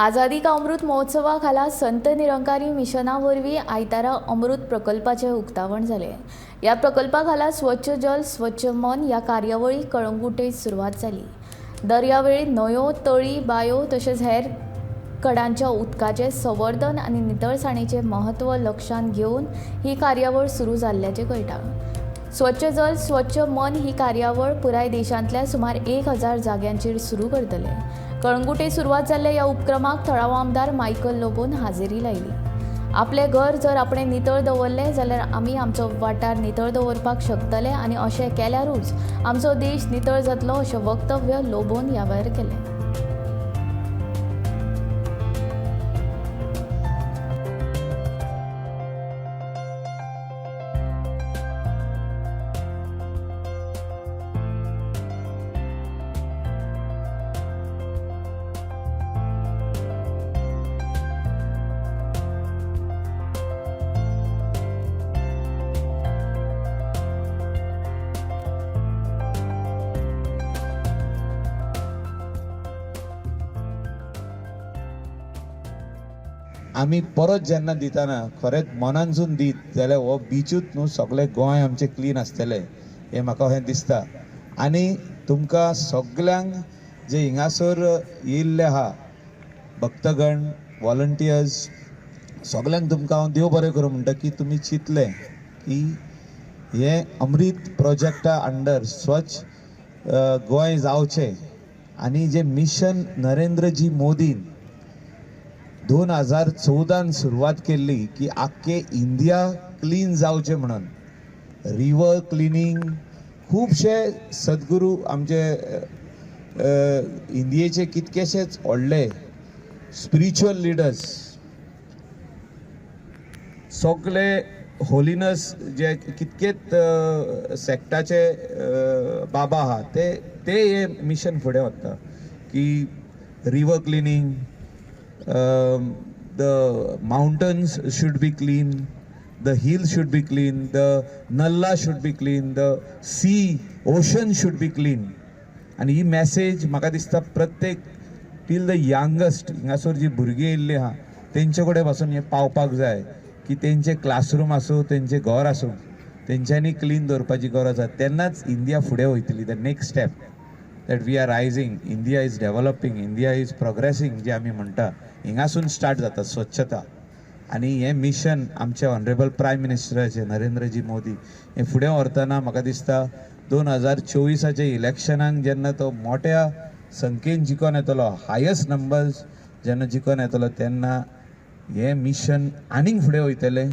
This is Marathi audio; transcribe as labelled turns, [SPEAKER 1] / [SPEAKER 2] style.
[SPEAKER 1] आझादी का अमृत महोत्सवा खाला संत निरंकारी मिशना वरवीं आयतारा अमृत प्रकल्पाचे उक्तावण जाले। या प्रकल्पा खाला स्वच्छ जल स्वच्छ मन या कार्यावळी कळंगुटेत सुरवात जाली। दर्यावेळी न्हंयो तळी बायो तशेंच हेर कडांच्या उदकाचे संवर्धन आनी नितळसाणीचे महत्व लक्षांत घेवन ही कार्यावळ सुरू जाल्ल्याचे कळटा। स्वच्छ जल स्वच्छ मन ही कार्यावळ पुराय देशांतल्या सुमार 1000 जाग्यांचेर सुरू करतले। कळंगुटे सुरवात जाल्ल्या या उपक्रमाक थळावो आमदार मायकल लोबोन हाजेरी लायली। आपले घर जर आपणे नितळ दवरले जाल्यार आमी आमचो वाठार नितळ दवरपाक शकतले आनी अशें केल्यारूच आमचो देश नितळ जातलो अशें वक्तव्य लोबोन ह्या वेळार केलें।
[SPEAKER 2] आमी परत जेन्ना दिताना खरेंच मनानसून दीत जाल्यार हो बिचूच न्हू सगळे गोंय आमचें क्लीन आसतलें हें म्हाका हें दिसता। आनी तुमकां सगल्यांक जे हिंगासर येयल्ले आहा भक्तगण वॉलंटियर्स सगल्यांक तुमकां हांव देव बरें करूं म्हणटा की तुमी चिंतलें की हे अमृत प्रोजेक्टा अंडर स्वच्छ गोंय जावचें आनी जे मिशन नरेंद्रजी मोदीन 2014 सुरवात केल्ली की आख्खे इंडिया क्लीन जावचें म्हणून रिवर क्लिनींग खूबशे सद्गुरू आमचे इंडियेचे कितकेशेच व्हडले स्पिरिच्युअल लिडर्स सगळे होलिनस जे कितकेच सेक्टाचे बाबा आहा ते हे मिशन फुडें व्हरता की river cleaning the mountains should be clean, the hills should be clean, the nalla should be clean, the sea, ocean should be clean. आणि ही मॅसेज म्हाका दिसता प्रत्येक टील द यंगस्ट हिंगासर जी भुरगीं येयल्लीं आहा तेंचे कडेन पासून हें पावपाक जाय की तेंचे क्लासरूम आसूं तेंचे घर आसूं तेंच्यांनी क्लीन दवरपाची गरज आसा। तेन्नाच इंडिया फुडें वयतली। The next step that we are rising, India is developing, India is progressing जे आमी म्हणटा हिंगासून स्टार्ट जाता स्वच्छता। आणि हे मिशन आमचे ऑनरेबल प्रायम मिनिस्टराचे नरेंद्रजी मोदी हे फुडें व्हरतना म्हाका दिसता 2024च्या इलेक्शनाक जेन्ना तो मोठ्या संख्येन जिखून येतलो हायेस्ट नंबर्स जेन्ना जिखून येतलो तेन्ना हे मिशन आनीक फुडें वयतलें।